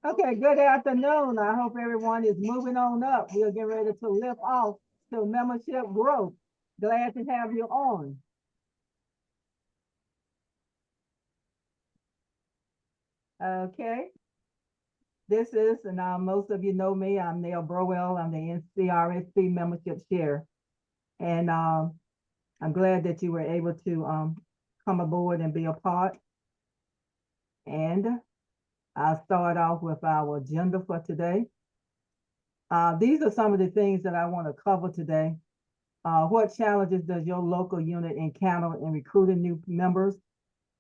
Okay, good afternoon. I hope everyone is moving on up. We'll get ready to lift off to membership growth. Glad to have you on. Okay, this is, and most of you know me, I'm Neil Burwell. I'm the NCRSP membership chair. And I'm glad that you were able to come aboard and be a part. And I'll start off with our agenda for today. These are some of the things that I want to cover today. What challenges does your local unit encounter in recruiting new members?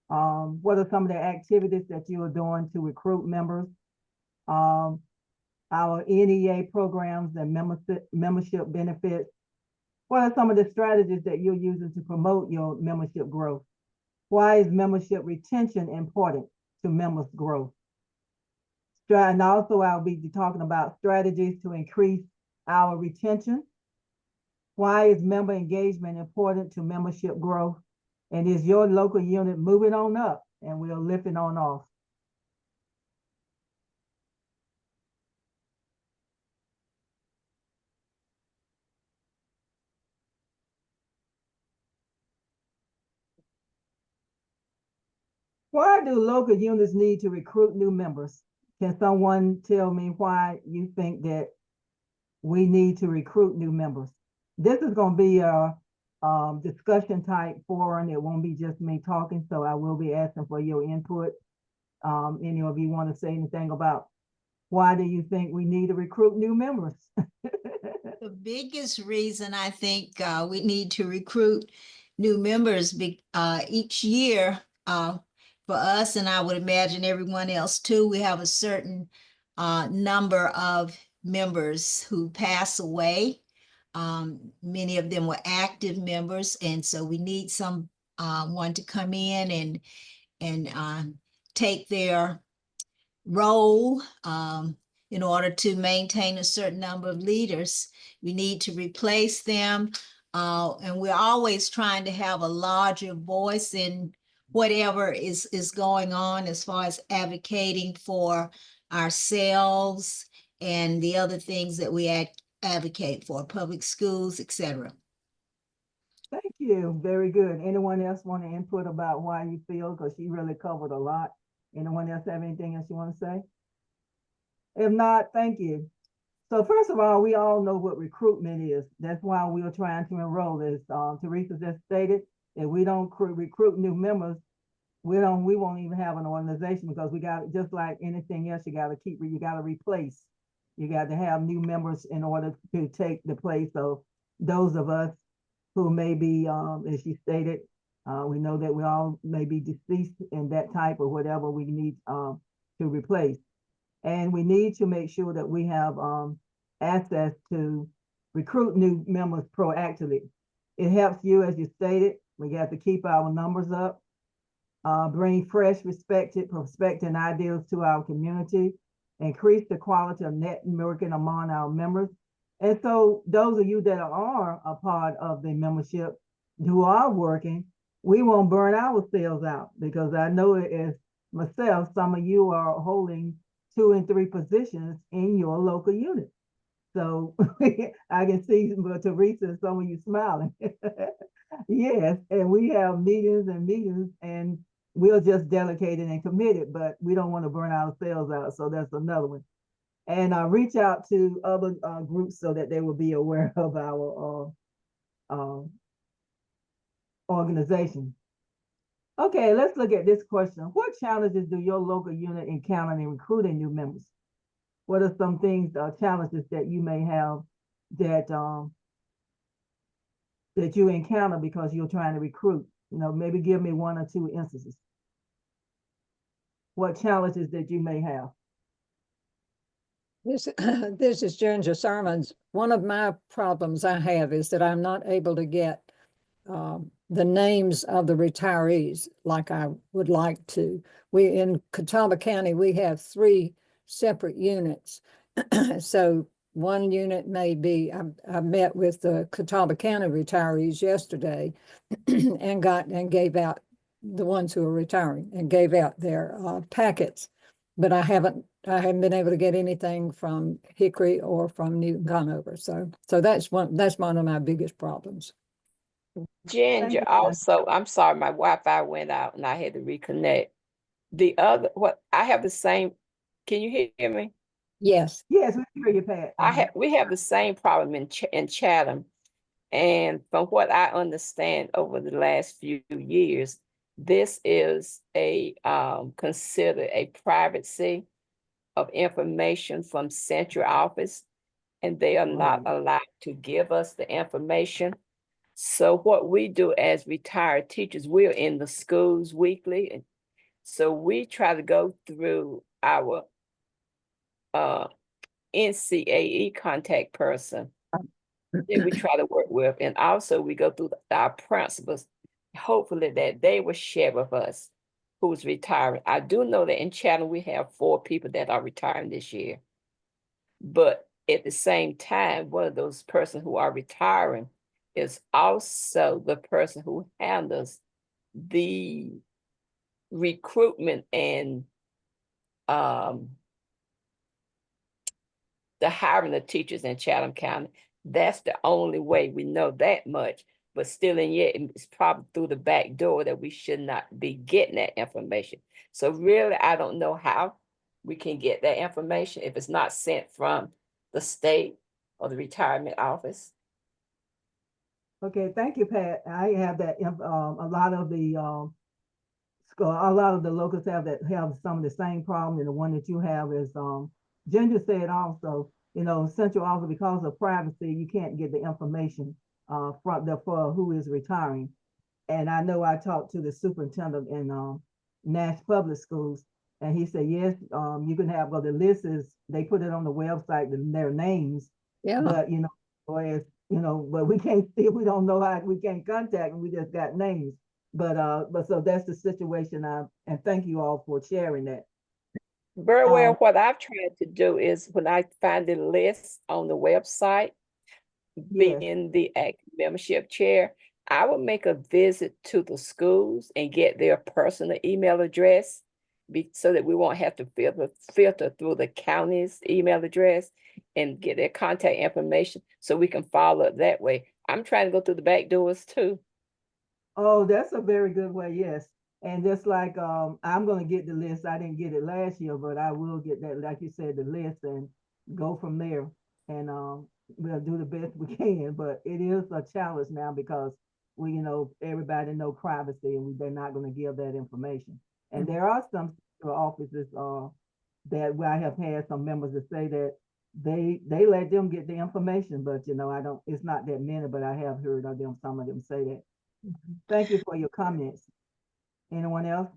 What are some of the activities that you are doing to recruit members? Our NEA programs and membership benefits. What are some of the strategies that you're using to promote your membership growth? Why is membership retention important to members' growth? And also I'll be talking about strategies to increase our retention. Why is member engagement important to membership growth? And is your local unit moving on up and we're lifting on off? Why do local units need to recruit new members? Can someone tell me why you think that we need to recruit new members? This is going to be a discussion type forum. It won't be just me talking, so I will be asking for your input. Any of you want to say anything about why do you think we need to recruit new members? The biggest reason I think we need to recruit new members each year for us, and I would imagine everyone else too, we have a certain number of members who pass away. Many of them were active members, and so we need someone to come in and take their role in order to maintain a certain number of leaders. We need to replace them. And we're always trying to have a larger voice in whatever is going on as far as advocating for ourselves and the other things that we advocate for, public schools, etc. Thank you. Very good. Anyone else want to input about why you feel? Because she really covered a lot. Anyone else have anything else you want to say? If not, thank you. So first of all, we all know what recruitment is. That's why we are trying to enroll. As Teresa just stated, if we don't recruit new members, we won't even have an organization, because we got, just like anything else, you got to replace. You got to have new members in order to take the place of those of us who may be, as you stated, we know that we all may be deceased in that type or whatever we need to replace. And we need to make sure that we have access to recruit new members proactively. It helps you, as you stated, we got to keep our numbers up, bring fresh, perspective and ideas to our community, increase the quality of networking among our members. And so those of you that are a part of the membership who are working, we won't burn ourselves out, because I know it as myself, some of you are holding 2 and 3 positions in your local unit. So I can see Teresa, some of you smiling. Yes, and we have meetings and we're just delegated and committed, but we don't want to burn ourselves out. So that's another one. And reach out to other groups so that they will be aware of our organization. Okay, let's look at this question. What challenges do your local unit encounter in recruiting new members? What are some things, challenges that you may have that that you encounter because you're trying to recruit? You know, maybe give me 1 or 2 instances. What challenges that you may have? This is Ginger Sermons. One of my problems I have is that I'm not able to get the names of the retirees like I would like to. We in Catawba County, we have 3 separate units. So one unit may be, I met with the Catawba County retirees yesterday and gave out the ones who are retiring and gave out their packets. but I haven't been able to get anything from Hickory or from Newton Conover. So that's one of my biggest problems. Thank Ginger, you. also, I'm sorry, my Wi-Fi went out and I had to reconnect. The other, what I have the same, can you hear me? Yes. Yes, we can hear you, Pat. We have the same problem in Chatham. And from what I understand over the last few years, this is a considered a privacy of information from central office, and they are not Right. allowed to give us the information. So what we do as retired teachers, we're in the schools weekly, and so we try to go through our NCAE contact person that we try to work with. And also we go through our principals, hopefully that they will share with us who's retiring. I do know that in Chatham, we have 4 people that are retiring this year. But at the same time, one of those persons who are retiring is also the person who handles the recruitment and the hiring of teachers in Chatham County. That's the only way we know that much. But still, and yet, it's probably through the back door that we should not be getting that information. So really, I don't know how we can get that information if it's not sent from the state or the retirement office. Okay, thank you, Pat. I have that, a lot of the, a lot of the locals have some of the same problem, and the one that you have is, Ginger said also, central office, because of privacy, you can't get the information, for who is retiring. And I know I talked to the superintendent in, Nash Public Schools, and he said, yes, you can have, well, the list is, they put it on the website, their names, Yeah. but, but we can't see, we don't know how, we can't contact them, we just got names. But so that's the situation. And thank you all for sharing that. Very well, what I've tried to do is when I find the list on the website, Yes. being the active membership chair, I will make a visit to the schools and get their personal email address so that we won't have to filter through the county's email address and get their contact information so we can follow it that way. I'm trying to go through the back doors too. Oh, that's a very good way, yes. And just like, I'm gonna get the list. I didn't get it last year, but I will get that, like you said, the list, and go from there. And we'll do the best we can, but it is a challenge now because everybody know privacy, and they're not gonna give that information. And there are some offices that where I have had some members that say that they let them get the information, but I don't, it's not that many, but I have heard of them, some of them say that. Thank you for your comments. Anyone else?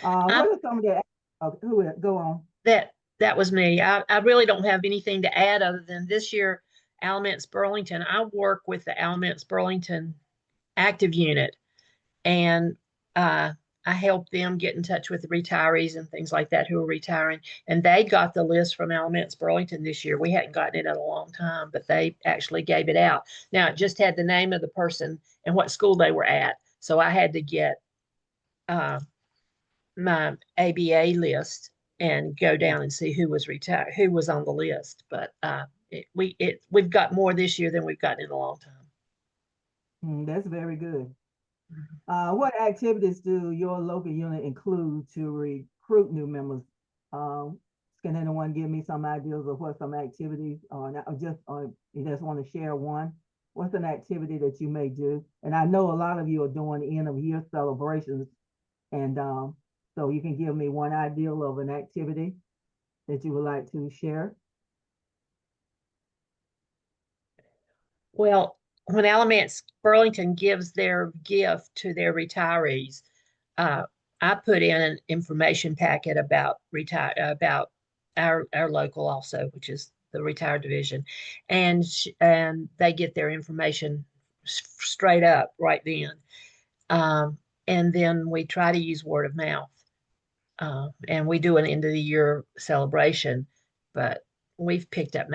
What are some of the, who will go on? That was me. I really don't have anything to add other than this year, Alamance Burlington. I work with the Alamance Burlington active unit, and I help them get in touch with the retirees and things like that who are retiring. And they got the list from Alamance Burlington this year. We hadn't gotten it in a long time, but they actually gave it out. Now it just had the name of the person and what school they were at. So I had to get my ABA list and go down and see who was retired, who was on the list. But we've got more this year than we've gotten in a long time. That's very good. What activities do your local unit include to recruit new members? Can anyone give me some ideas of what some activities are? You just want to share one? What's an activity that you may do? And I know a lot of you are doing end of year celebrations, and so you can give me one idea of an activity that you would like to share. Well, when Alamance Burlington gives their gift to their retirees, I put in an information packet about our local also, which is the retired division, and they get their information straight up right then. And then we try to use word of mouth, and we do an end of the year celebration, but we've picked up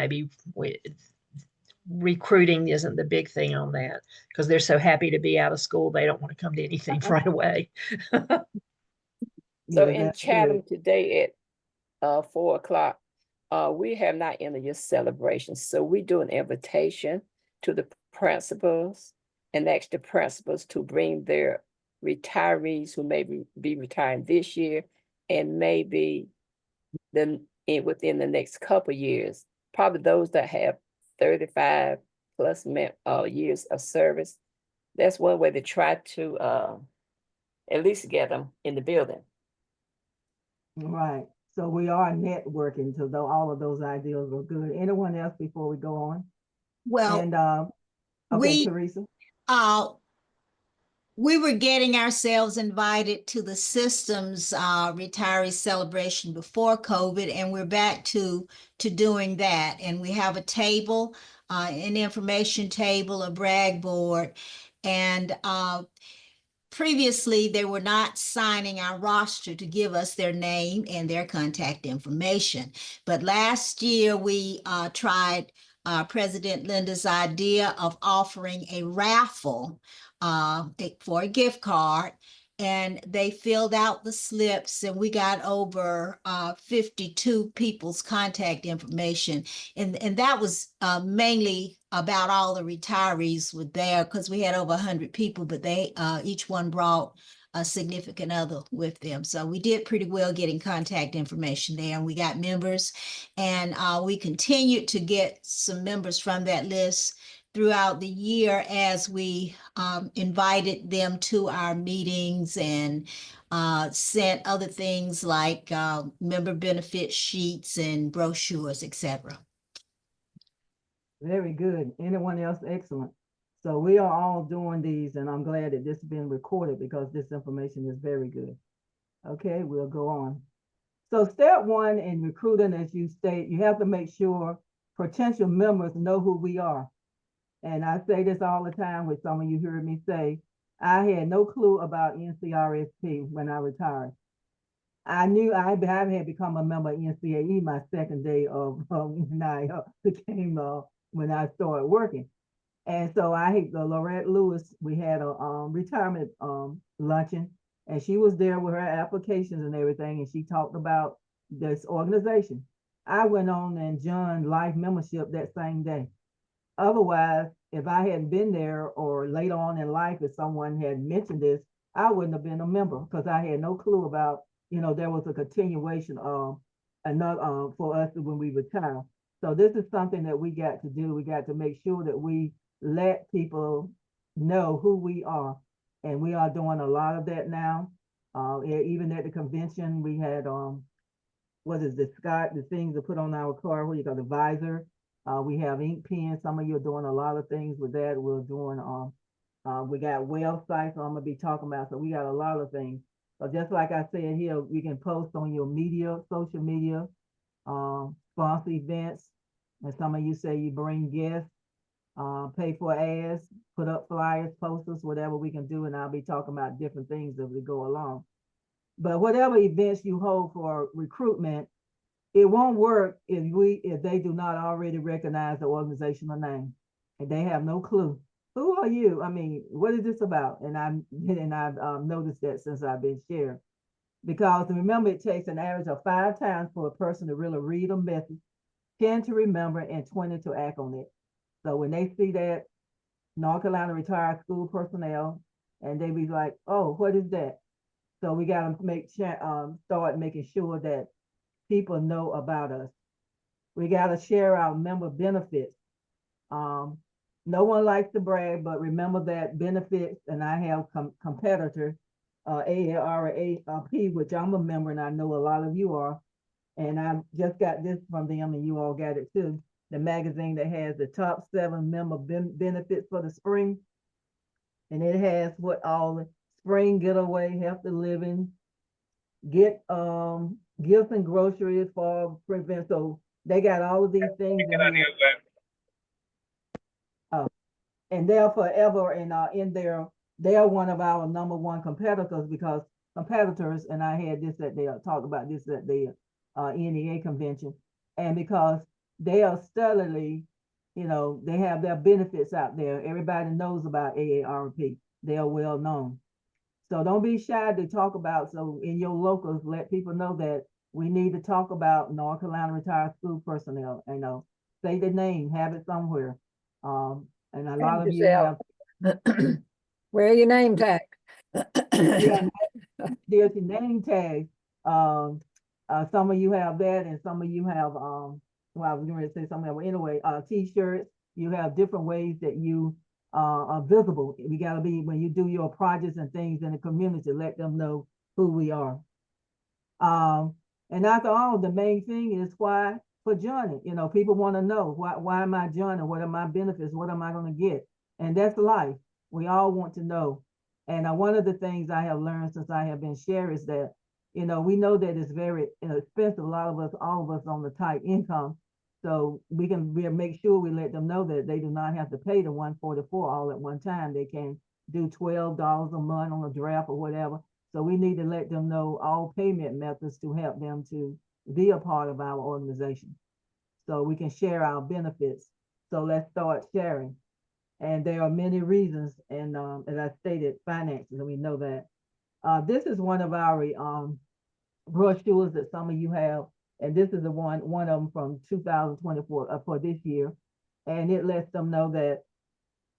recruiting isn't the big thing on that because they're so happy to be out of school. They don't want to come to anything right away. So Yeah, in that's Chatham good. today 4 o'clock. We have not ended your celebration, so we do an invitation to the principals and ask the principals to bring their retirees who may be retiring this year and maybe within the next couple years, probably those that have 35 plus years of service. That's one way to try to at least get them in the building. Right. So we are networking, so though all of those ideas are good. Anyone else before we go on? Well, And okay, we Teresa. we were getting ourselves invited to the systems retiree celebration before COVID, and we're back to doing that. And we have a table, an information table, a brag board, and previously they were not signing our roster to give us their name and their contact information. But last year we tried President Linda's idea of offering a raffle for a gift card, and they filled out the slips, and we got over 52 people's contact information, and that was mainly about all the retirees were there, because we had over 100 people, but they each one brought a significant other with them. So we did pretty well getting contact information there, and we got members, and we continued to get some members from that list throughout the year as we invited them to our meetings and sent other things like member benefit sheets and brochures, etc. Very good. Anyone else? Excellent. So we are all doing these, and I'm glad that this has been recorded because this information is very good. Okay, we'll go on. So step one in recruiting, as you state, you have to make sure potential members know who we are. And I say this all the time, with some of you heard me say, I had no clue about NCRSP when I retired. I knew I had become a member of NCAE my second day of when I became when I started working. And so Lorette Lewis, we had a retirement luncheon, and she was there with her applications and everything, and she talked about this organization. I went on and joined life membership that same day. Otherwise, if I hadn't been there or later on in life, if someone had mentioned this, I wouldn't have been a member because I had no clue about, there was a continuation of another for us when we retire. So this is something that we got to do. We got to make sure that we let people know who we are. And we are doing a lot of that now. Even at the convention, we had, what is this, Scott, the things to put on our car, what you got, the visor. We have ink pens. Some of you are doing a lot of things with that. We're doing, we got websites I'm gonna be talking about. So we got a lot of things. But just like I said here, you can post on your media, social media, sponsor events. And some of you say you bring guests, pay for ads, put up flyers, posters, whatever we can do. And I'll be talking about different things as we go along. But whatever events you hold for recruitment, it won't work if they do not already recognize the organizational name and they have no clue. Who are you? I mean, what is this about? And I've noticed that since I've been sharing. Because remember, it takes an average of 5 times for a person to really read a message, 10 to remember, and 20 to act on it. So when they see that North Carolina retired school personnel, and they be like, oh, what is that? So we got to start making sure that people know about us. We got to share our member benefits. No one likes to brag, but remember that benefits, and I have competitor, AARP, which I'm a member, and I know a lot of you are. And I just got this from them, and you all got it too. The magazine that has the top 7 member benefits for the spring. And it has what all the spring getaway, healthy living, get gifts and groceries for prevent. So they got all of these things in here. And they're forever in there. They are one of our #1 competitors because competitors, and I had this that they talked about this at the NEA convention, and because they are steadily, they have their benefits out there. Everybody knows about AARP. They are well known. So don't be shy to talk about. So in your locals, let people know that we need to talk about North Carolina retired school personnel, say the name, have it somewhere. And a lot of you have, Wear your name tag. yeah, there's your name tag. Some of you have that, and some of you have, well, I was going to say something else. Anyway, t-shirts, you have different ways that you are visible. We got to be, when you do your projects and things in the community, let them know who we are. And after all, the main thing is why for joining. People want to know why am I joining? What are my benefits? What am I going to get? And that's life. We all want to know. And one of the things I have learned since I have been share is that, we know that it's very expensive. A lot of us, all of us on the tight income. So we make sure we let them know that they do not have to pay the $144 all at one time. They can do $12 a month on a draft or whatever. So we need to let them know all payment methods to help them to be a part of our organization, so we can share our benefits. So let's start sharing. And there are many reasons, and as I stated, finances, and we know that. This is one of our brochures that some of you have, and this is the one of them from 2024 for this year, and it lets them know that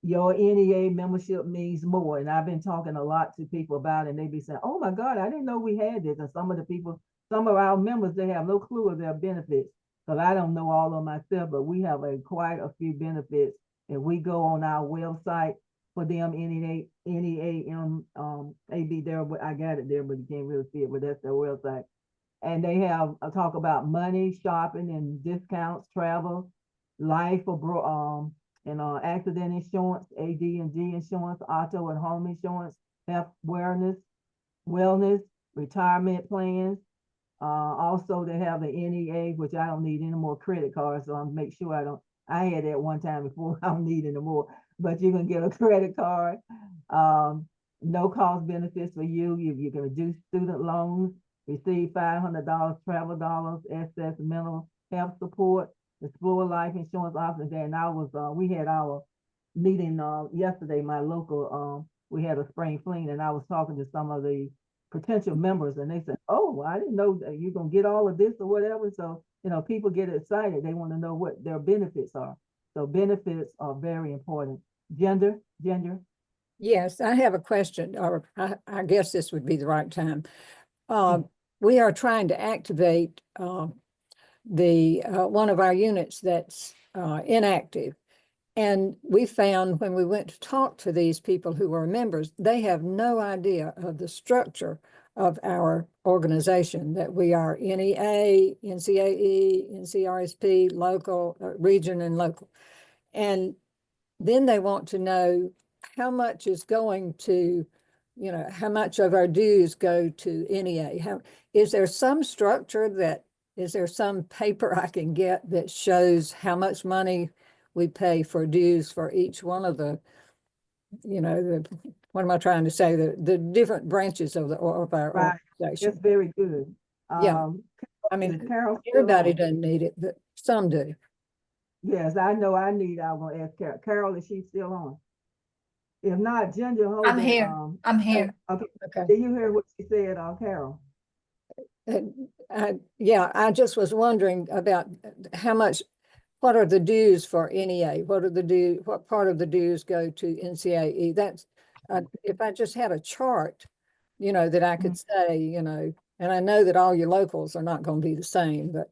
your NEA membership means more. And I've been talking a lot to people about it, and they be saying, oh my God, I didn't know we had this. And some of our members, they have no clue of their benefits, because I don't know all of myself, but we have quite a few benefits. And we go on our website for them, NEAM, AB there, but I got it there, but you can't really see it, but that's their website. And they have a talk about money, shopping, and discounts, travel, life, and accident insurance, AD&D insurance, auto and home insurance, health wellness, retirement plans. Also, they have the NEA, which I don't need any more credit cards, so I'll make sure I had that one time before, I don't need any more, but you can get a credit card. No cost benefits for you. You can reduce student loans, receive $500 travel dollars, access mental health support, explore life insurance options there. And we had our meeting yesterday, my local, we had a spring fling, and I was talking to some of the potential members, and they said, oh, I didn't know that you're gonna get all of this or whatever. So, people get excited. They want to know what their benefits are. So benefits are very important. Ginger. Yes, I have a question, or I guess this would be the right time. We are trying to activate one of our units that's inactive. And we found when we went to talk to these people who are members, they have no idea of the structure of our organization, that we are NEA, NCAE, NCRSP, local, region, and local. And then they want to know how much is going to, how much of our dues go to NEA. Is there some structure is there some paper I can get that shows how much money we pay for dues for each one of the, what am I trying to say? The different branches of our Right. organization. It's very good. Yeah. I mean, Carol, everybody doesn't need it, but some do. Yes, I know I need, I'm gonna ask Carol. Carol, is she still on? If not, Ginger, hold I'm it. here. I'm here. Okay, Okay. did you hear what she said, Carol? Yeah, I just was wondering about what are the dues for NEA? What part of the dues go to NCAE? That's, if I just had a chart, that I could say, and I know that all your locals are not going to be the same, but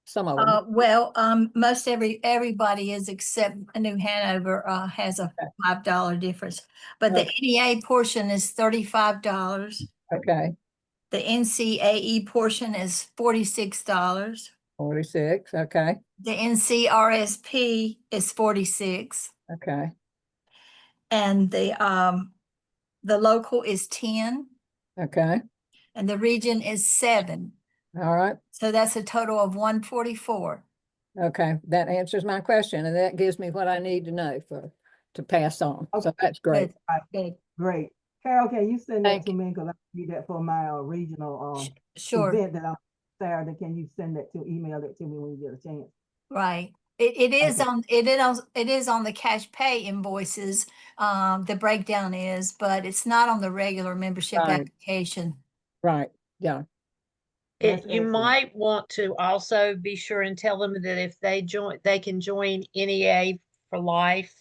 some of them. Well, most everybody is, except New Hanover has a $5 difference, but the NEA portion is $35. Okay. The NCAE portion is $46. 46. Okay. The NCRSP is 46, Okay. and the local is 10, Okay. and the region is 7. All right. So that's a total of 144. Okay. That answers my question, and that gives me what I need to know to pass on. So that's great. Good. Great. Carol, can you send that Thank to you. me? Because I need that for my regional Sure. event that I'm Saturday. Can you email it to me when you get a chance? Right. It is Okay. it is on the cash pay invoices. The breakdown is, but it's not on the regular membership Right. application. Right. Yeah. That's You excellent. might want to also be sure and tell them that if they join, they can join NEA for life,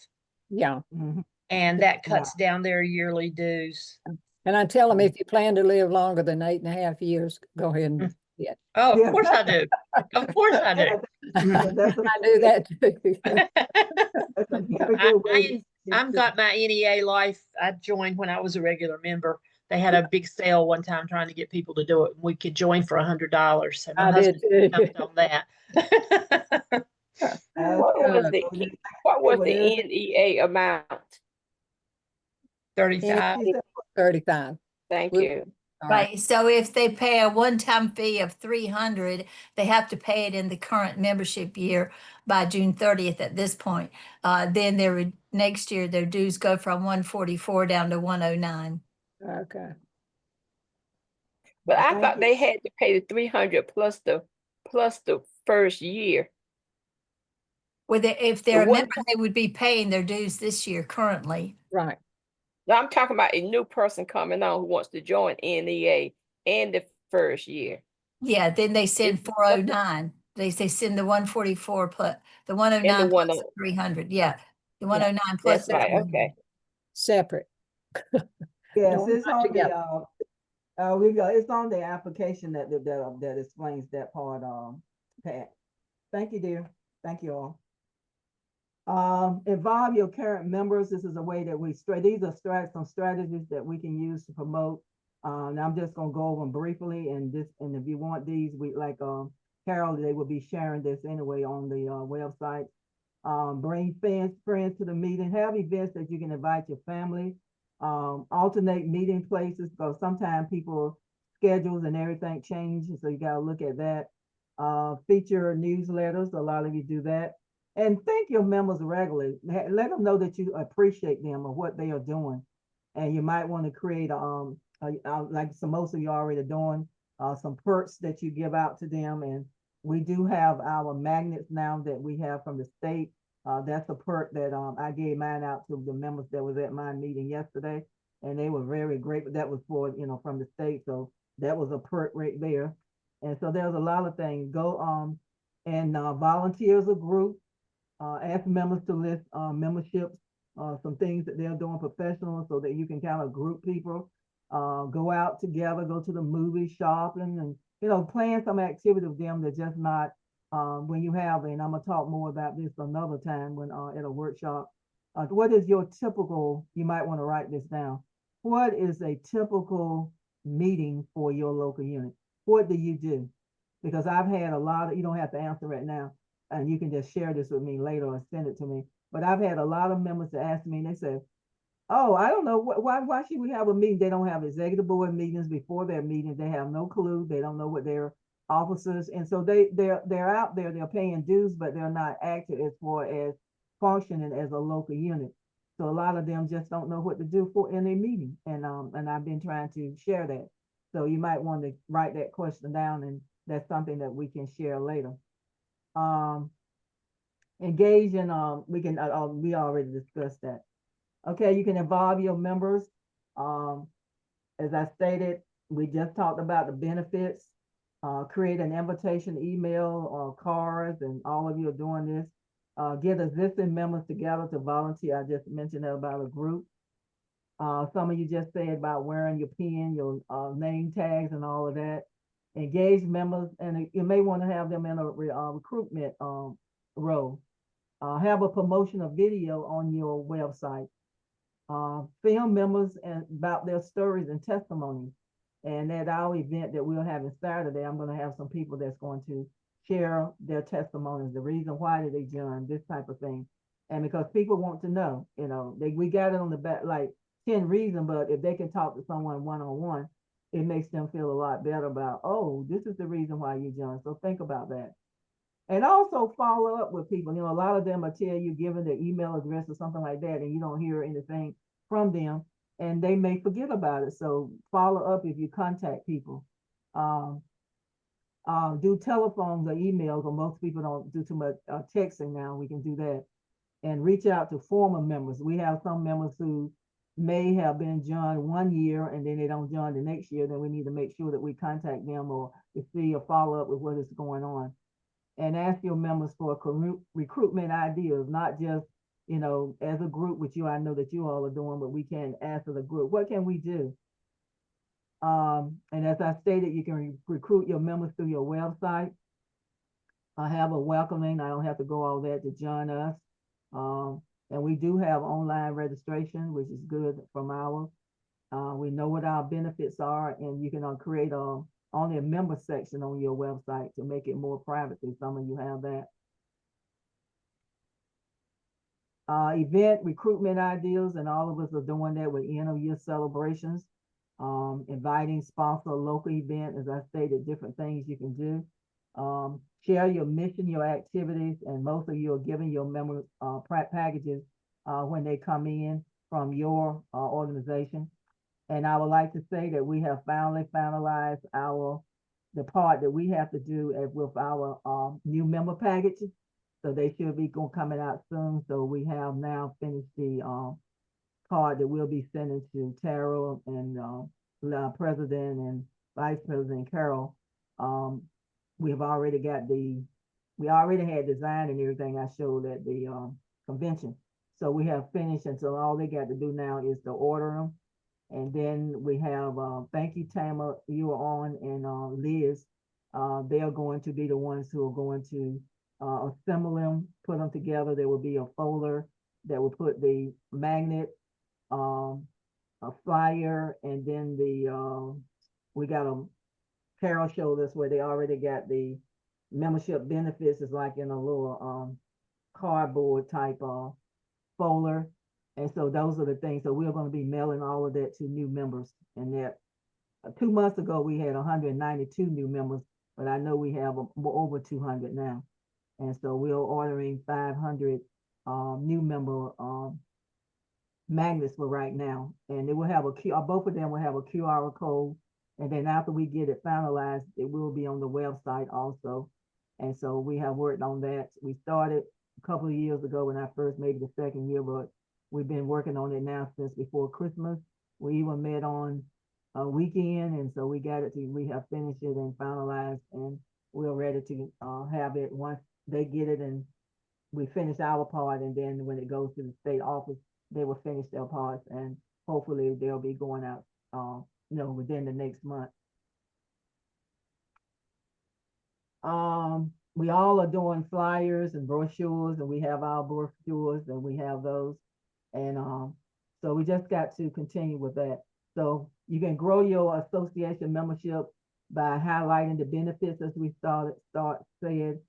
Yeah. Mhm. and that Yeah. cuts down their yearly dues. And I tell them, Mm. if you plan to live longer than 8.5 years, go ahead and Mm. do it. Oh, of Yeah. course I do. Of course I do. Yeah, that's a I do that too. That's a very good way. I've got my NEA life. I joined when I was a regular member. They had a big sale one time trying to get people to do it. We could join for $100. So my I did husband too. jumped on that. What was Okay. the NEA amount? 35. She said, 35. Thank We- you. All right. Right, so if they pay a one-time fee of 300, they have to pay it in the current membership year by June 30th at this point. Then next year, their dues go from 144 down to 109. Okay. But I Thank thought you. they had to pay the 300 plus the first year. If they're a one member, they would be paying their dues this year currently. Right. Now I'm talking about a new person coming on who wants to join NEA and the first year. Yeah, then they send It's- 409. They send the 144 plus the 109 plus the 300. Yeah, the 109 plus That's the right. 300. Okay. Separate. Yes, Don't it's put on together. it's on the application that explains that part, Pat. Thank you, dear. Thank you all. Involve your current members. This is a way that these are some strategies that we can use to promote. Now I'm just gonna go over them briefly, and if you want these, Carol, they will be sharing this anyway on the website. Bring friends to the meeting. Have events that you can invite your family. Alternate meeting places, because sometimes people schedules and everything changes, so you gotta look at that. Feature newsletters. A lot of you do that. And thank your members regularly. Let them know that you appreciate them or what they are doing. And you might want to create like most of you already doing, some perks that you give out to them. And we do have our magnets now that we have from the state. That's a perk that I gave mine out to the members that was at my meeting yesterday, and they were very grateful. That was for from the state, so that was a perk right there. And so there's a lot of things. Go and volunteer as a group. Ask members to list memberships, some things that they're doing professional, so that you can kind of group people. Go out together, go to the movie, shopping, and plan some activity with them that's just not when you have. And I'm gonna talk more about this another time when at a workshop. What is your typical? You might want to write this down. What is a typical meeting for your local unit? What do you do? Because I've had a lot of. You don't have to answer right now, and you can just share this with me later or send it to me. But I've had a lot of members that ask me, and they say, "Oh, I don't know why should we have a meeting? They don't have executive board meetings before their meetings. They have no clue. They don't know what their officers, and so they're out there. They're paying dues, but they're not active as far as functioning as a local unit. So a lot of them just don't know what to do for in a meeting, and I've been trying to share that. So you might want to write that question down, and that's something that we can share later. Um, engage in we already discussed that. Okay, you can involve your members. Um, as I stated, we just talked about the benefits. Create an invitation email or cards, and all of you are doing this. Get existing members together to volunteer. I just mentioned that about a group. Some of you just said about wearing your pin, your name tags, and all of that. Engage members, and you may want to have them in a recruitment role. Have a promotional video on your website. Film members and about their stories and testimonies. And at our event that we'll have on Saturday, I'm going to have some people that's going to share their testimonies, the reason why did they join, this type of thing. And because people want to know, we got it on the back, like 10 reasons, but if they can talk to someone one-on-one, it makes them feel a lot better about, oh, this is the reason why you joined. So think about that. And also follow up with people. A lot of them will tell you, given their email address or something like that, and you don't hear anything from them, and they may forget about it. So follow up if you contact people. Do telephones or emails, or most people don't do too much texting now. We can do that. And reach out to former members. We have some members who may have been joined one year and then they don't join the next year, then we need to make sure that we contact them or to see a follow up with what is going on. And ask your members for recruitment ideas, not just, you know, as a group, which I know that you all are doing, but we can ask as a group, what can we do? And as I stated, you can recruit your members through your website. I have a welcoming, I don't have to go all that to join us. And we do have online registration, which is good from ours. We know what our benefits are, and you can create only a member section on your website to make it more private. Some of you have that. Event recruitment ideas, and all of us are doing that with end of year celebrations. Inviting sponsor a local event, as I stated, different things you can do. Share your mission, your activities, and most of you are giving your members packages when they come in from your organization. And I would like to say that we have finally finalized the part that we have to do with our new member packages. So they should be coming out soon. So we have now finished the card that we'll be sending to Terrell and President and Vice President Carol. We already had design and everything I showed at the convention. So we have finished, and so all they got to do now is to order them. And then we have, thank you, Tama, you are on, and Liz. They are going to be the ones who are going to assemble them, put them together. There will be a folder that will put the magnet, a flyer, and then we got Carol showed us where they already got the membership benefits. Is like in a little cardboard type folder. And so those are the things. So we're going to be mailing all of that to new members. And that 2 months ago, we had 192 new members, but I know we have over 200 now. And so we're ordering 500 new member magnets for right now. And it will have both of them will have a QR code. And then after we get it finalized, it will be on the website also. And so we have worked on that. We started a couple of years ago when I first, maybe the second year, but we've been working on it now since before Christmas. We even met on a weekend, and so we have finished it and finalized, and we're ready to have it once they get it and we finish our part, and then when it goes to the state office, they will finish their parts, and hopefully they'll be going out, within the next month. We all are doing flyers and brochures, and we have our brochures, and we have those. And so we just got to continue with that. So you can grow your association membership by highlighting the benefits, as we said.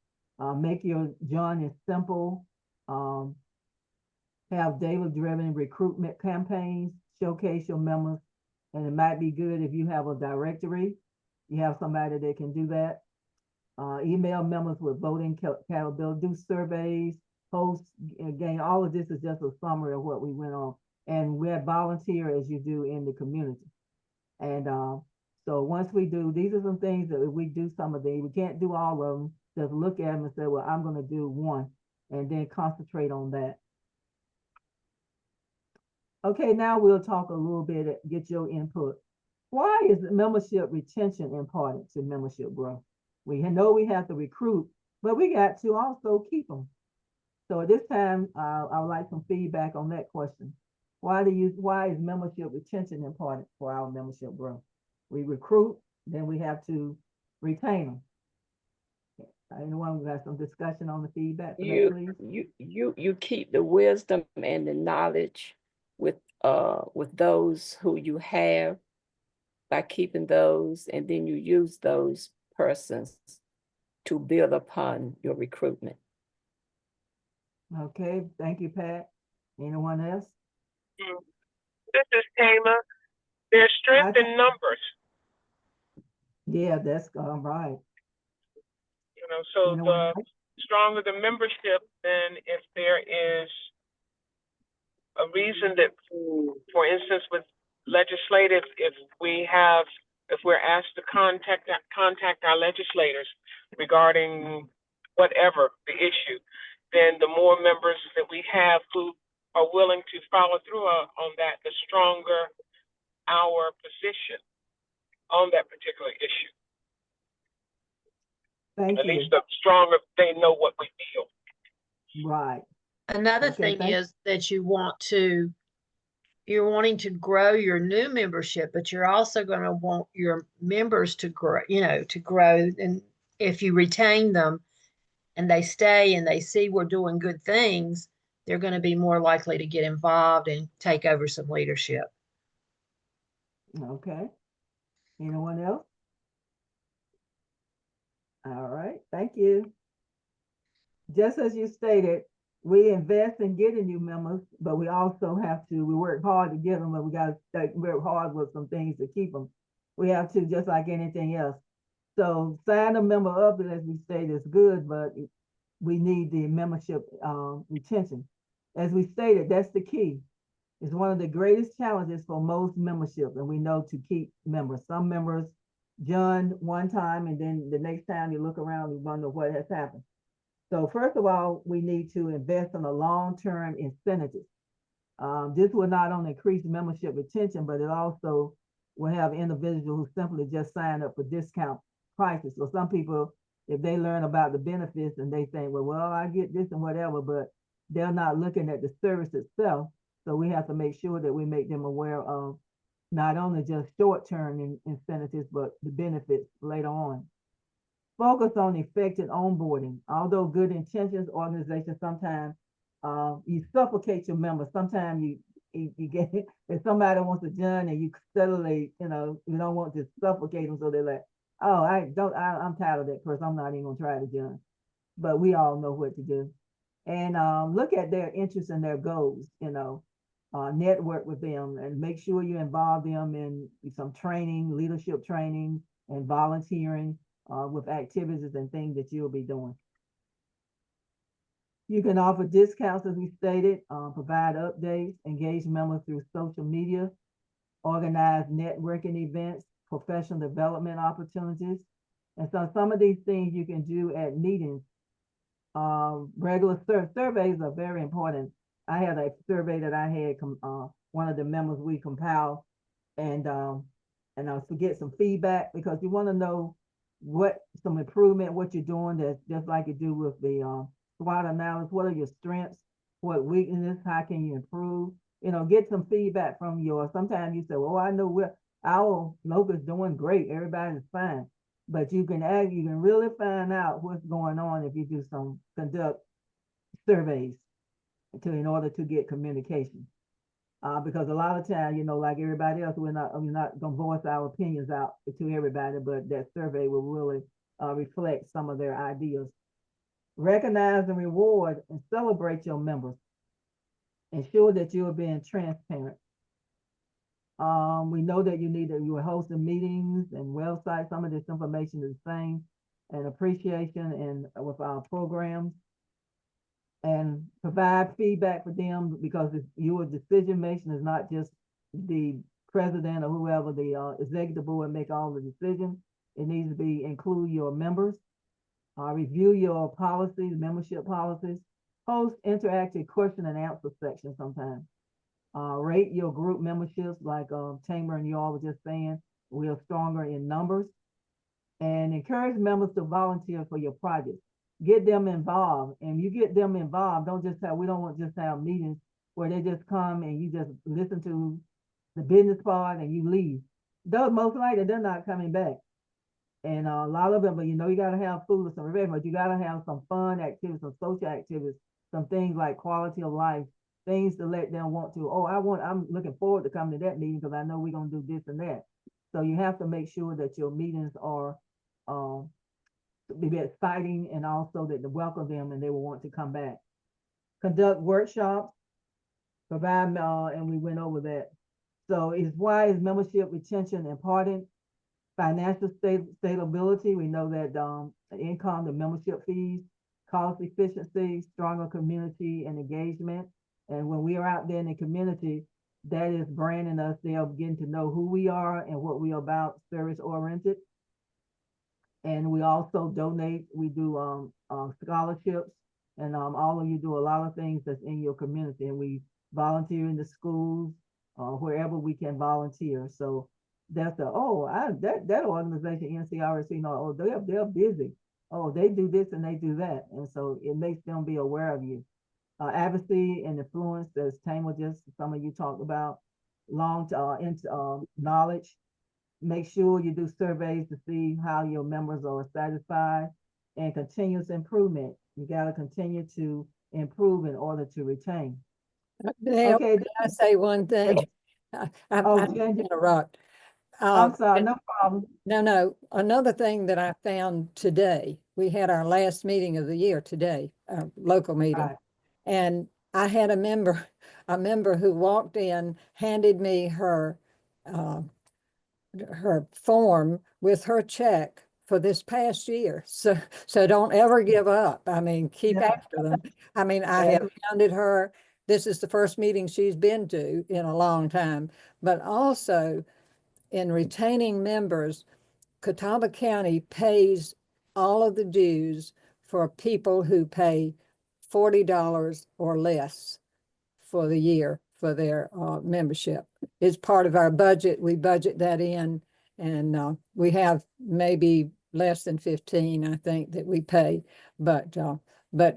Make your journey simple. Have data-driven recruitment campaigns. Showcase your members. And it might be good if you have a directory. You have somebody that can do that. Email members with voting capability. Do surveys. Post, again, all of this is just a summary of what we went on, and we're volunteer as you do in the community. And so once we do, these are some things that if we do some of these, we can't do all of them. Just look at them and say, well, I'm going to do one, and then concentrate on that. Okay, now we'll talk a little bit, get your input. Why is membership retention important to membership growth? We know we have to recruit, but we got to also keep them. So at this time, I would like some feedback on that question. Why is membership retention important for our membership growth? We recruit, then we have to retain them. Anyone who has some discussion on the feedback? You keep the wisdom and the knowledge with those who you have by keeping those, and then you use those persons to build upon your recruitment. Okay, thank you, Pat. Anyone else? This is Tama. There's strength in numbers. Yeah, that's right. So the stronger the membership, then if there is a reason that, for instance, with legislative, if we're asked to contact our legislators regarding whatever the issue, then the more members that we have who are willing to follow through on that, the stronger our position on that particular issue. Thank At you. least the stronger they know what we feel. Right. Another Okay, thing thank- is that you're wanting to grow your new membership, but you're also going to want your members to grow, to grow. And if you retain them and they stay and they see we're doing good things, they're going to be more likely to get involved and take over some leadership. Okay. Anyone else? All right, thank you. Just as you stated, we invest in getting new members, but we also have to, we work hard to get them, but we got to work hard with some things to keep them. We have to, just like anything else. So sign a member up, as we stated, is good, but we need the membership retention. As we stated, that's the key. It's one of the greatest challenges for most memberships, and we know to keep members. Some members join one time, and then the next time you look around, you wonder what has happened. So first of all, we need to invest in a long-term incentives. This will not only increase membership retention, but it also will have individuals who simply just sign up for discount prices. So some people, if they learn about the benefits and they think, well, I get this and whatever, but they're not looking at the service itself. So we have to make sure that we make them aware of not only just short-term incentives, but the benefits later on. Focus on effective onboarding. Although good intentions, organizations sometimes you suffocate your members. Sometimes you get if somebody wants to join and you steadily, you don't want to suffocate them, so they're like, oh, I'm tired of that person. I'm not even gonna try to join. But we all know what to do. And look at their interests and their goals, network with them and make sure you involve them in some training, leadership training, and volunteering with activities and things that you'll be doing. You can offer discounts, as we stated, provide updates, engage members through social media, organize networking events, professional development opportunities. And so some of these things you can do at meetings. Regular surveys are very important. I had a survey that I had, one of the members we compiled, and I was to get some feedback because you want to know some improvement, what you're doing, that's just like you do with the SWOT analysis. What are your strengths? What weaknesses? How can you improve? Get some feedback from sometimes you say, well, I know our local's doing great. Everybody's fine. But you can really find out what's going on if you conduct surveys in order to get communication. Because a lot of times, like everybody else, we're not gonna voice our opinions out to everybody, but that survey will really reflect some of their ideas. Recognize and reward and celebrate your members. Ensure that you are being transparent. We know that you are hosting meetings and websites. Some of this information is the same, and appreciation and with our programs, and provide feedback for them, because your decision making is not just the president or whoever, the executive board make all the decisions. It needs to include your members. Review your policies, membership policies. Host interactive question and answer sections sometimes. Rate your group memberships, like Tamer and you all were just saying. We are stronger in numbers. And encourage members to volunteer for your projects. Get them involved. And you get them involved, we don't want just have meetings where they just come and you just listen to the business part and you leave. Those most likely they're not coming back. And a lot of them, but you gotta have food or some revenge, but you gotta have some fun activities, some social activities, some things like quality of life, things to let them want to, I'm looking forward to coming to that meeting because I know we're gonna do this and that. So you have to make sure that your meetings are be exciting, and also that they welcome them and they will want to come back. Conduct workshops, provide, and we went over that. So why is membership retention important? Financial stability. We know that the income, the membership fees, cost efficiency, stronger community and engagement. And when we are out there in the community, that is branding us. They are getting to know who we are and what we are about, service oriented. And we also donate. We do scholarships, and all of you do a lot of things that's in your community, and we volunteer in the schools, wherever we can volunteer. So that's that organization, NCRSP, they're busy. Oh, they do this and they do that. And so it makes them be aware of you. Advocacy and influence, as Tama just, some of you talked about, knowledge. Make sure you do surveys to see how your members are satisfied, and continuous improvement. You got to continue to improve in order to retain. Now, Okay. can I say one thing? I Jen, interrupt. I'm sorry, no problem. No, another thing that I found today, we had our last meeting of the year today, our local meeting. Right. And I had a member who walked in, handed me her form with her check for this past year. So don't ever give up. I mean, keep Yeah. after them. I mean, I have hounded her. This is the first meeting she's been to in a long time, but also in retaining members, Catawba County pays all of the dues for people who pay $40 or less for the year for their membership. It's part of our budget. We budget that in, and we have maybe less than 15, I think, that we pay, but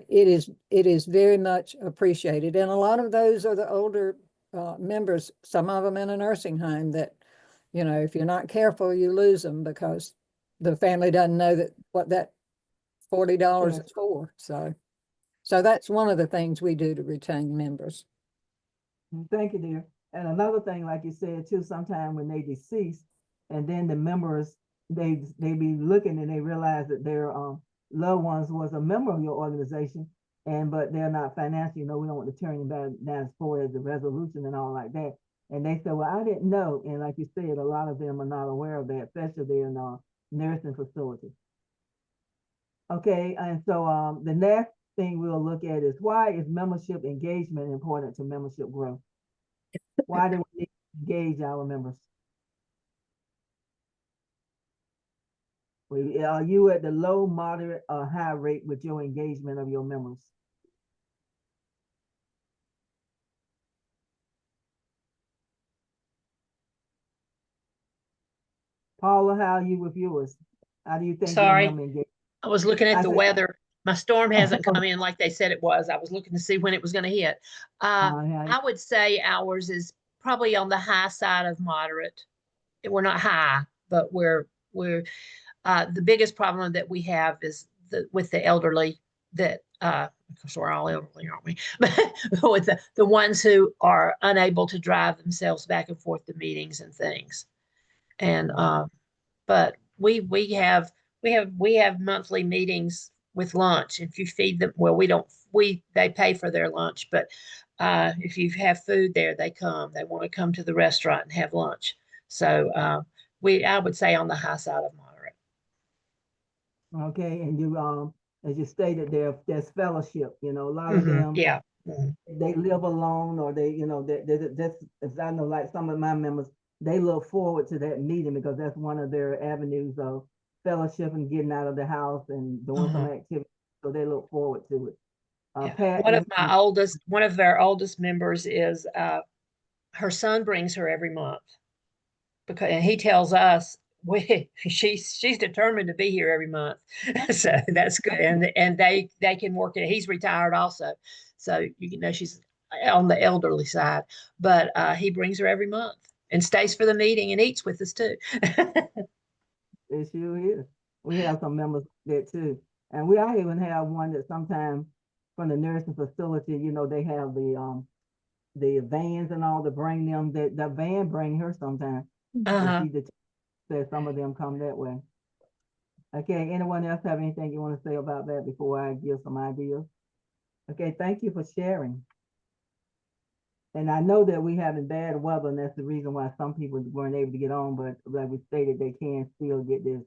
it is very much appreciated. And a lot of those are the older members, some of them in a nursing home that, you know, if you're not careful, you lose them because the family doesn't know that what that $40 Yeah. is for. So that's one of the things we do to retain members. Thank you, dear. And another thing, like you said too, sometime when they deceased, and then the members, they be looking and they realize that their loved ones was a member of your organization, but they're not financially, we don't want to turn them back down as far as the resolution and all like that. And they said, well, I didn't know. And like you said, a lot of them are not aware of that, especially they're in a nursing facility. Okay, and so the next thing we'll look at is, why is membership engagement important to membership growth? Why do we engage our members? Are you at the low, moderate, or high rate with your engagement of your members? Paula, how are you with yours? How do you think your Sorry, member engagement? I was looking at I the said- weather. My storm hasn't come in like they said it was. I was looking to see when it was going to hit. I would say ours is probably on the high side of moderate. We're not high, but we're the biggest problem that we have is with the elderly that because we're all elderly, aren't we? But with the ones who are unable to drive themselves back and forth to meetings and things. And but we have monthly meetings with lunch. If you feed them, well, they pay for their lunch, but if you have food there, they want to come to the restaurant and have lunch. So I would say on the high side of moderate. Okay, and you as you stated, there's fellowship. A lot of them, Yeah. they live alone, or that's, as I know, like some of my members, they look forward to that meeting because that's one of their avenues of fellowship and getting out of the house and doing some activity. So they look forward to it. Yeah. Pat, One of our oldest members is her son brings her every month and he tells us she's determined to be here every month. So that's good. And they can work it. He's retired also. So she's on the elderly side, but he brings her every month and stays for the meeting and eats with us too. It sure is. We have some members there too. And I even have one that sometimes from the nursing facility, they have the vans and all to bring them, that the van bring her sometimes. She said some of them come that way. Okay, anyone else have anything you want to say about that before I give some ideas? Okay, thank you for sharing. And I know that we having bad weather, and that's the reason why some people weren't able to get on, but like we stated, they can still get this.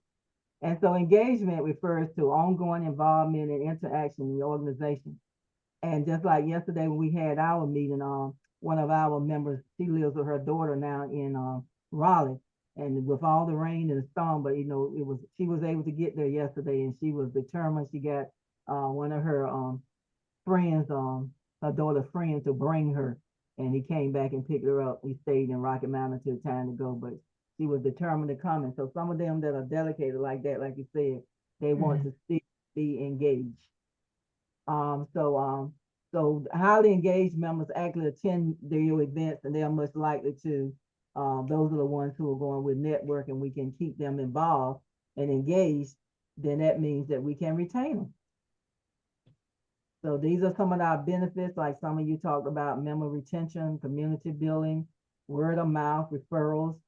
And so engagement refers to ongoing involvement and interaction in the organization. And just like yesterday when we had our meeting, one of our members, she lives with her daughter now in Raleigh. And with all the rain and the storm, but she was able to get there yesterday, and she was determined. She got one of her friends, her daughter's friends, to bring her. and he came back and picked her up. He stayed in Rocky Mountain until time to go, but she was determined to come. And so some of them that are dedicated like that, like you said, they want to still be engaged. So highly engaged members actually attend their events, and they are much likely to. Those are the ones who are going with network, and we can keep them involved and engaged. Then that means that we can retain them. So these are some of our benefits, like some of you talked about: member retention, community building, word of mouth, referrals,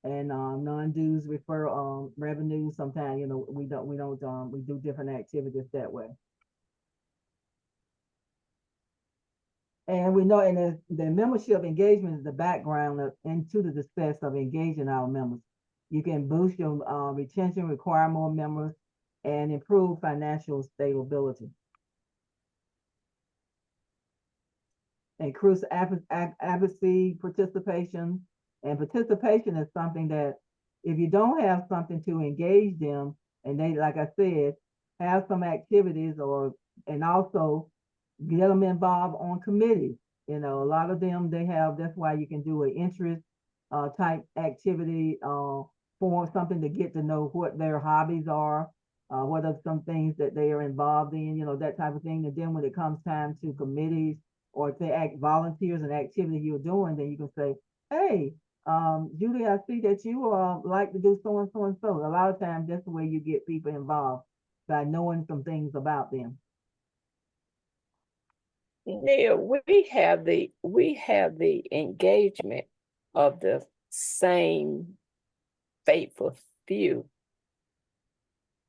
and non-dues referral revenue. Sometimes, you know, we do different activities that way. And we know, and the membership engagement is the background into the success of engaging our members. You can boost your retention, require more members, and improve financial stability. Increase advocacy, participation, and participation is something that if you don't have something to engage them, and they, like I said, have some activities, and also get them involved on committees. You know, a lot of them, that's why you can do an interest type activity for something to get to know what their hobbies are, what are some things that they are involved in, you know, that type of thing. And then when it comes time to committees, or if they act volunteers and activity you're doing, then you can say, hey, Julie, I see that you like to do so and so and so. A lot of times that's the way you get people involved, by knowing some things about them. Neil, we have the engagement of the same faithful few,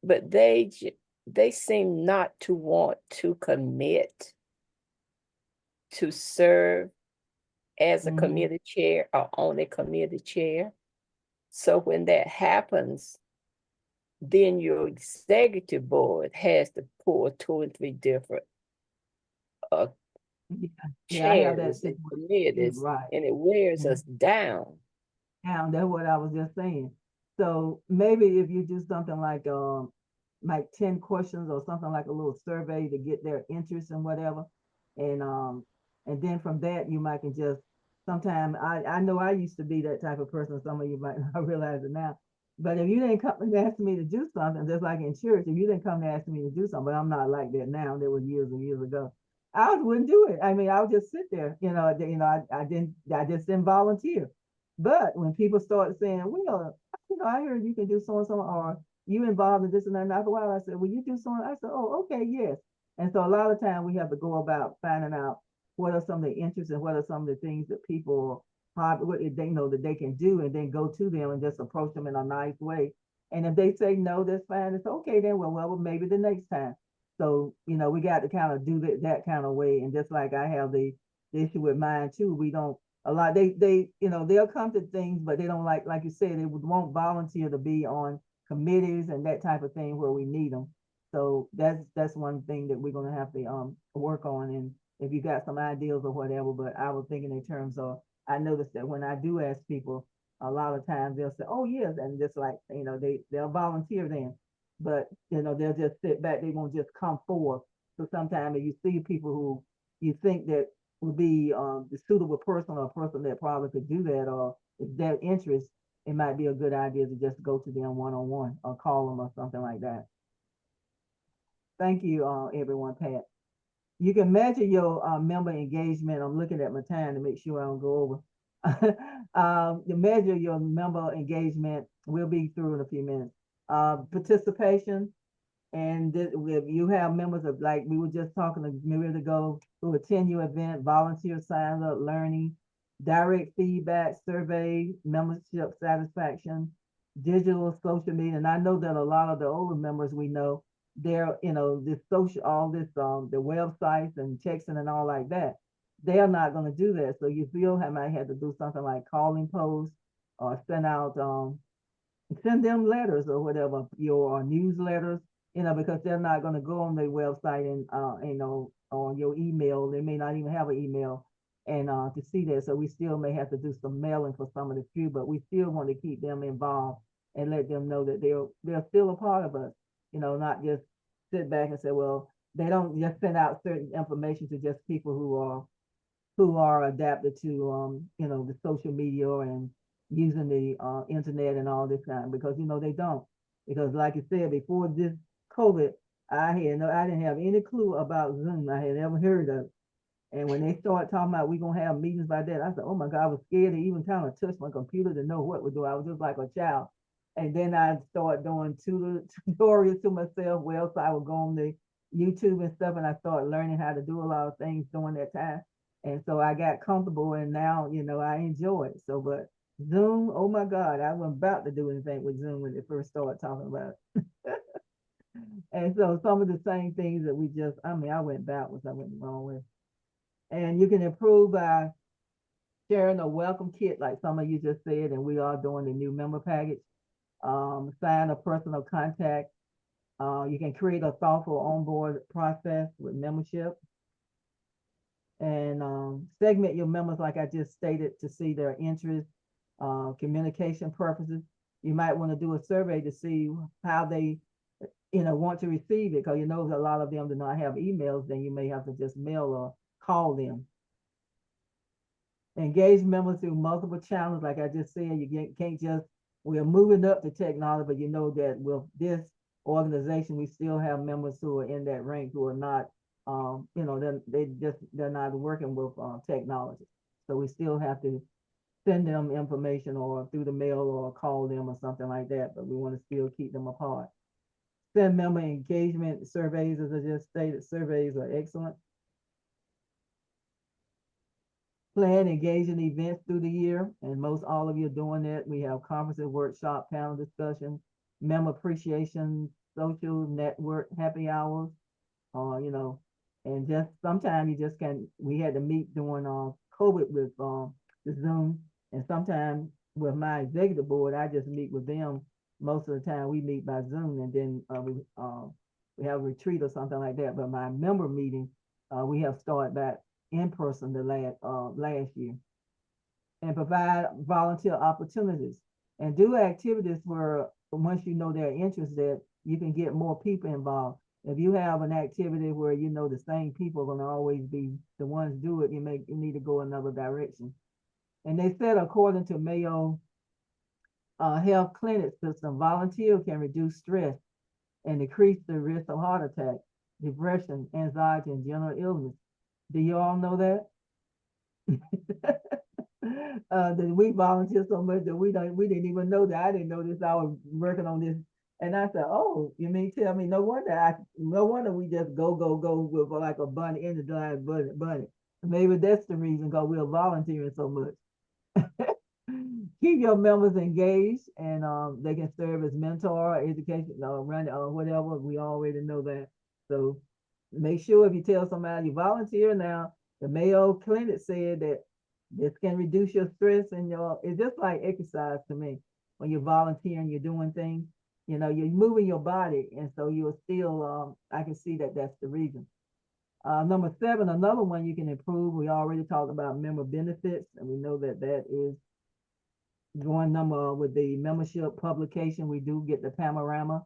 but they seem not to want to commit to serve as a committee chair or on a committee chair. So when that happens, then your executive board has to pull 2 and 3 different Yeah, I have that chairs and situation, committees, right. and it wears us down. Now, that's what I was just saying. So maybe if you do something like 10 questions or something, like a little survey to get their interest in whatever, and then from that you might can just, sometime I know I used to be that type of person. Some of you might not realize it now, but if you didn't come and ask me to do something, just like in church, if you didn't come and ask me to do something, but I'm not like that now. That was years and years ago. I wouldn't do it. I mean, I would just sit there. I just didn't volunteer. But when people start saying, well, I heard you can do so and so, or you involved in this and that, and after a while I said, well, you do so, and I said, oh, okay, yes. And so a lot of time we have to go about finding out what are some of the interests and what are some of the things that people, what they know that they can do, and then go to them and just approach them in a nice way. And if they say no, that's fine. It's okay then. Well, maybe the next time. So, we got to kind of do that kind of way. And just like I have the issue with mine too, we don't, a lot, they'll come to things, but they don't like you said, they won't volunteer to be on committees and that type of thing where we need them. So that's one thing that we're gonna have to work on. And if you got some ideas or whatever, but I was thinking in terms of, I noticed that when I do ask people, a lot of times they'll say, oh yes, and just like, they'll volunteer then, but they'll just sit back, they won't just come forth. So sometimes if you see people who you think that would be the suitable person, or a person that probably could do that, or if their interest, it might be a good idea to just go to them one-on-one or call them or something like that. Thank you, everyone, Pat. You can measure your member engagement. I'm looking at my time to make sure I don't go over. To measure your member engagement, we'll be through in a few minutes. Participation, and if you have members of, like we were just talking a minute ago, who attend your event, volunteer, sign up, learning, direct feedback, survey, membership satisfaction, digital, social media. And I know that a lot of the older members we know, they're, this social, all this, the websites and texting and all like that, they are not going to do that. So you feel I might have to do something like calling posts, or send them letters or whatever, your newsletters, because they're not going to go on their website and, on your email. They may not even have an email, and to see that. So we still may have to do some mailing for some of the few, but we still want to keep them involved and let them know that they're still a part of us, not just sit back and say, well, they don't just send out certain information to just people who are who are adapted to, the social media and using the internet and all this kind, because, they don't. Because like I said, before this COVID, I didn't have any clue about Zoom. I had never heard of it. And when they started talking about we gonna have meetings by that, I said, oh my God, I was scared to even kind of touch my computer to know what we're doing. I was just like a child. And then I started doing tutorials to myself. Well, so I would go on the YouTube and stuff, and I started learning how to do a lot of things during that time. And so I got comfortable, and now, I enjoy it. So, but Zoom, oh my God, I wasn't about to do anything with Zoom when they first started talking about it. And so some of the same things that I went backwards, I went the wrong way. And you can improve by sharing a welcome kit, like some of you just said, and we are doing the new member package. Sign a personal contact. You can create a thoughtful onboard process with membership. And segment your members, like I just stated, to see their interests, communication purposes. You might want to do a survey to see how they, want to receive it, because a lot of them do not have emails. Then you may have to just mail or call them. Engage members through multiple channels, like I just said. You can't just, we're moving up to technology, but that with this organization, we still have members who are in that rank who are not, they're not working with technology. So we still have to send them information or through the mail or call them or something like that, but we want to still keep them apart. Send member engagement surveys, as I just stated. Surveys are excellent. Plan engaging events through the year, and most all of you are doing that. We have conferences, workshop, panel discussions, member appreciation, social network, happy hours, and just sometimes you just can. We had to meet during COVID with the Zoom, and sometimes with my executive board, I just meet with them. Most of the time, we meet by Zoom, and then we have a retreat or something like that. But my member meeting, we have started back in person the last year. And provide volunteer opportunities and do activities where once you know their interests, that you can get more people involved. If you have an activity where the same people are going to always be the ones do it, you need to go another direction. And they said, according to Mayo Health Clinic System, volunteers can reduce stress and decrease the risk of heart attack, depression, anxiety, and general illness. Do you all know that? That we volunteer so much that we didn't even know that. I didn't know this. I was working on this, and I said, "Oh, you mean tell me? No wonder we just go with like a bunny in the blind bunny. Maybe that's the reason, because we're volunteering so much." Keep your members engaged, and they can serve as mentor, education, run or whatever. We already know that. So make sure if you tell somebody you volunteer now, the Mayo Clinic said that this can reduce your stress and it's just like exercise to me. When you're volunteering, you're doing things, you're moving your body. And so you're still, I can see that that's the reason. Number 7, another one you can improve. We already talked about member benefits, and we know that that is going number with the membership publication. We do get the panorama.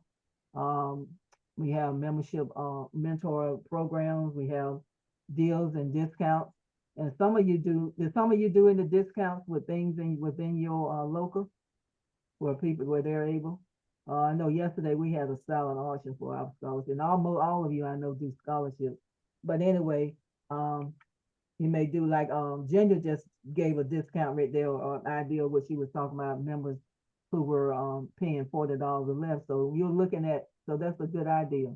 We have membership mentor programs. We have deals and discounts. And some of you do any discounts with things within your local where they're able? I know yesterday we had a silent auction for our scholarships, and almost all of you I know do scholarships. But anyway, you may do like Ginger just gave a discount right there, or an idea of what she was talking about, members who were paying $40 or less. So you're looking at, so that's a good idea.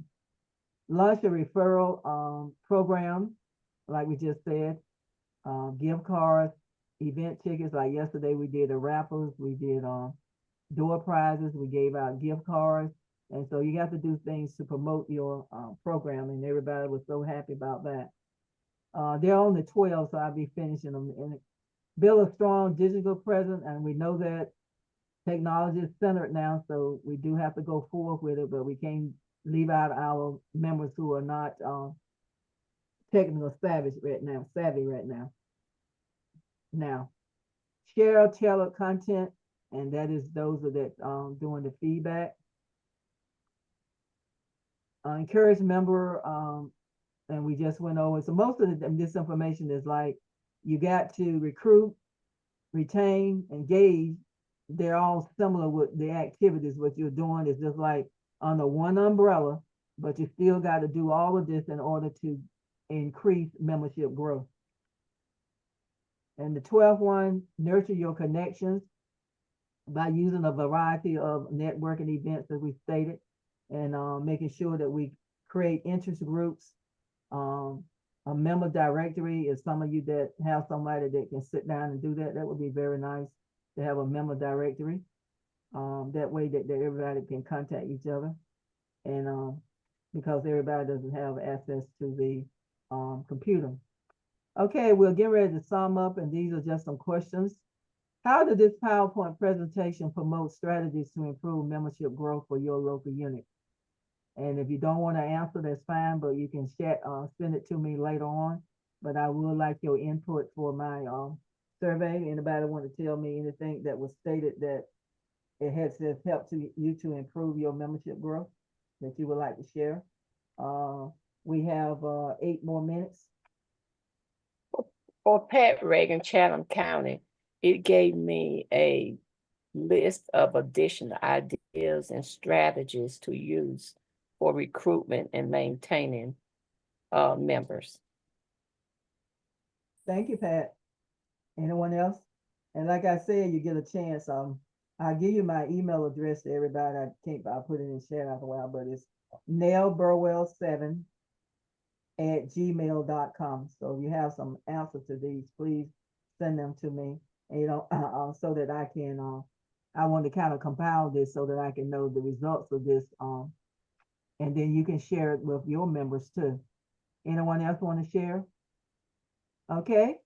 Launch a referral program, like we just said. Gift cards, event tickets. Like yesterday, we did the raffles, we did door prizes, we gave out gift cards, and so you have to do things to promote your program. And everybody was so happy about that. They're only 12, so I'll be finishing them. And build a strong digital presence, and we know that technology is centered now, so we do have to go forward with it, but we can't leave out our members who are not technical savvy right now. Now, share tailored content, and that is those that doing the feedback. Encourage member, and we just went over. So most of this information is like You got to recruit, retain, engage. They're all similar with the activities. What you're doing is just like under one umbrella, but you still got to do all of this in order to increase membership growth. And the 12th one, nurture your connections by using a variety of networking events that we stated, and making sure that we create interest groups. A member directory is some of you that have somebody that can sit down and do that. That would be very nice to have a member directory. That way that everybody can contact each other. And because everybody doesn't have access to the computer. Okay, we'll get ready to sum up, and these are just some questions. How did this PowerPoint presentation promote strategies to improve membership growth for your local unit? And if you don't want to answer, that's fine, but you can send it to me later on. But I would like your input for my survey. Anybody want to tell me anything that was stated that it has helped you to improve your membership growth that you would like to share? We have 8 more minutes. For Pat Reagan, Chatham County, it gave me a list of additional ideas and strategies to use for recruitment and maintaining members. Thank you, Pat. Anyone else? And like I said, you get a chance. I'll give you my email address to everybody. I'll put it in chat after a while, but it's nailburwell7@gmail.com. So if you have some answers to these, please send them to me. And so that I can I want to kind of compile this so that I can know the results of this. And then you can share it with your members too. Anyone else want to share? Okay.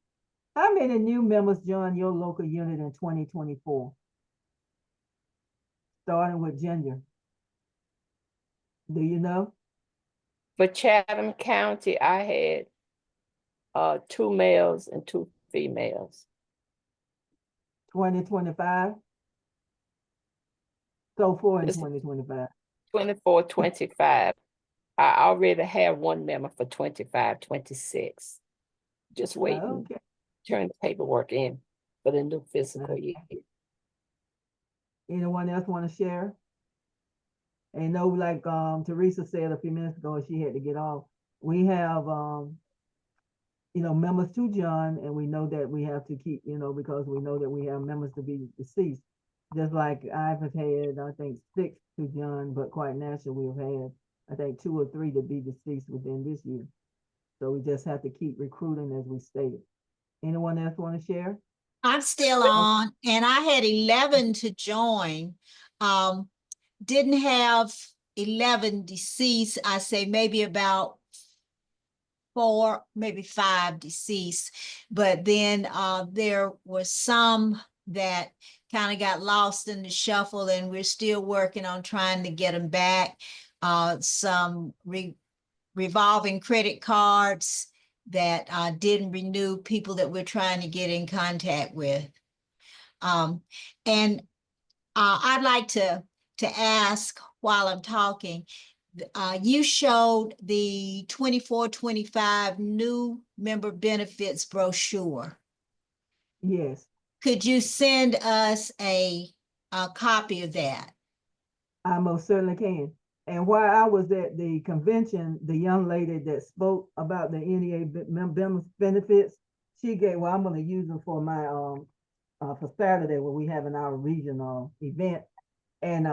How many new members joined your local unit in 2024? Starting with Ginger. Do you know? For Chatham County, I had 2 males and 2 females. 2025? So far in This- 2025. 24, 25. I already have 1 member for 25, 26. Just waiting, Okay. turn the paperwork in for the new fiscal year. Anyone else want to share? And no, like Teresa said a few minutes ago, she had to get off. We have members to John, and we know that we have to keep, because we know that we have members to be deceased. Just like I've had, I think 6 to John, but quite naturally we've had, I think 2 or 3 to be deceased within this year. So we just have to keep recruiting as we stated. Anyone else want to share? I'm still on, and I had 11 to join. Didn't have 11 deceased. I say maybe about 4, maybe 5 deceased. But then there were some that kind of got lost in the shuffle, and we're still working on trying to get them back. Some revolving credit cards that didn't renew, people that we're trying to get in contact with. And I'd like to ask while I'm talking, you showed the 24-25 new member benefits brochure. Yes, Could you send us a copy of that? I most certainly can. And while I was at the convention, the young lady that spoke about the NEA benefits, she gave, well, I'm going to use them for my for Saturday when we having our regional event, and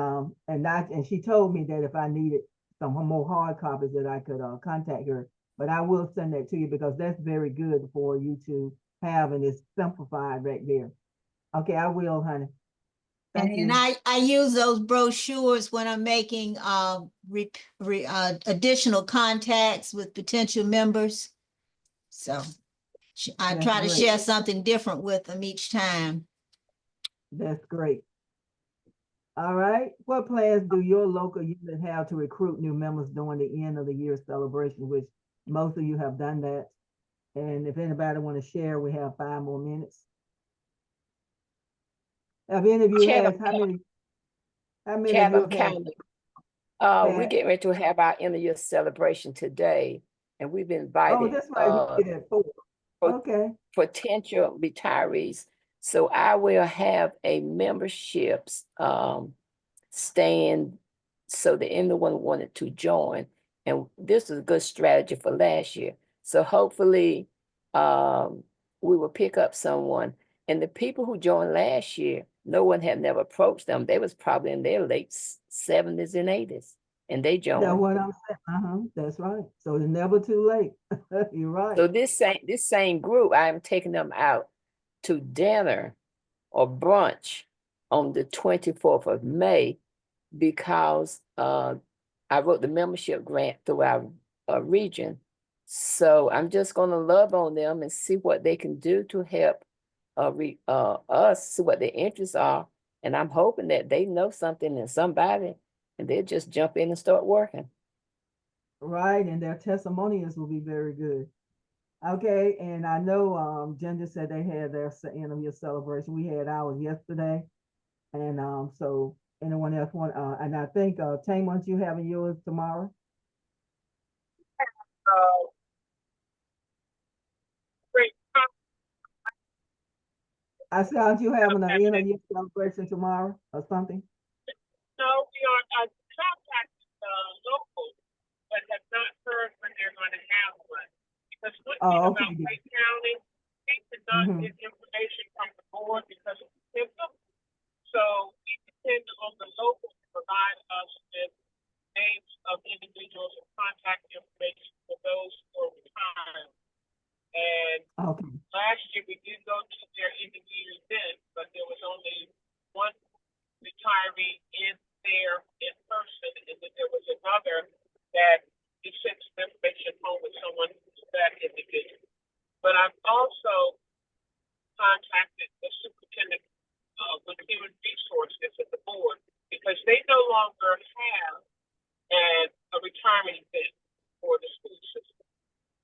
she told me that if I needed some more hard copies that I could contact her. But I will send that to you because that's very good for you to have, and it's simplified right there. Okay, I will, honey. Thank you. And I use those brochures when I'm making additional contacts with potential members. So I That's try to great. share something different with them each time. That's great. All right. What plans do your local unit have to recruit new members during the end of the year celebration, which most of you have done that? And if anybody want to share, we have 5 more minutes. Have any of you Chatham how many of you Chatham have had? County. We're getting ready to have our end of year celebration today, and we've invited. Oh, that's right. We did at 4. for Okay, potential retirees. So I will have a memberships stand so that anyone wanted to join. And this is a good strategy for last year. So hopefully we will pick up someone. And the people who joined last year, no one had never approached them. They was probably in their late 70s and 80s. And they that's joined. what I'm saying. That's right. So it's never too late. You're right. So this same group, I'm taking them out to dinner or brunch on the 24th of May because I wrote the membership grant through our region. So I'm just going to love on them and see what they can do to help us, see what their interests are. And I'm hoping that they know something and somebody, and they'll just jump in and start working. Right, and their testimonials will be very good. Okay, and I know Ginger said they had their end of year celebration. We had ours yesterday. And so anyone else want and I think Tame, once you having yours tomorrow? Great. I said, aren't you having an end of year celebration tomorrow or something? No, we are, I contacted local, but have not heard when they're going to have one. Because one thing Oh, about okay. Wake County, we could not Mhm. get information from the board because of the system. So we depend on the local to provide us with names of individuals and contact information for those who are retired. And Okay. last year we did go to their end of year event, but there was only one retiree in there in person, and then there was another that he sent some information home with someone who's that individual. But I've also contacted the superintendent with human resources at the board because they no longer have a retirement event for the school system.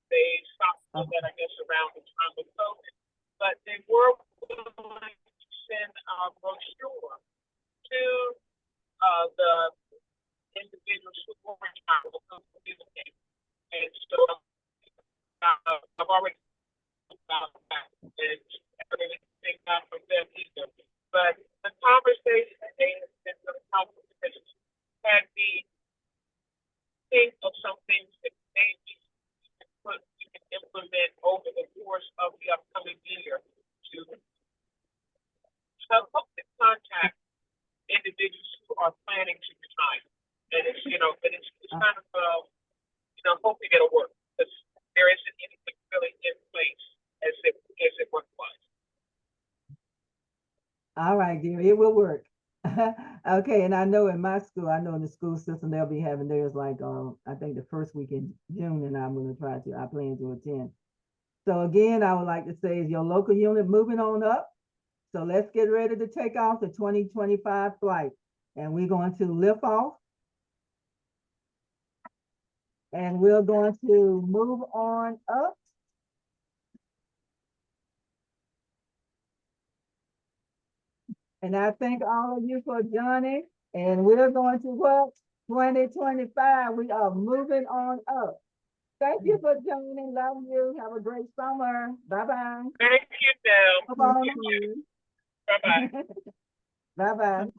They stopped doing that, I guess, around the time of COVID. But they were willing to send a brochure to the individuals who were retired will come to the game. And so I've already about that and everything not from them either. But the conversation that they have been really helpful because it's had me think of some things that maybe we can implement over the course of the upcoming year to help to contact individuals who are planning to retire. And it's, but it's kind of, hoping it'll work because there isn't anything really in place as it once was. All right, dear, it will work. Okay, and I know in my school, I know in the school system, they'll be having theirs like I think the first week in June, and I plan to attend. So again, I would like to say is your local unit moving on up. So let's get ready to take off the 2025 flight. And we're going to lift off. And we're going to move on up. And I thank all of you for joining. And we're going to what? 2025. We are moving on up. Thank you for joining. Love you. Have a great summer. Bye-bye. Thank you, Bill. Bye-bye. Bye-bye. Bye-bye.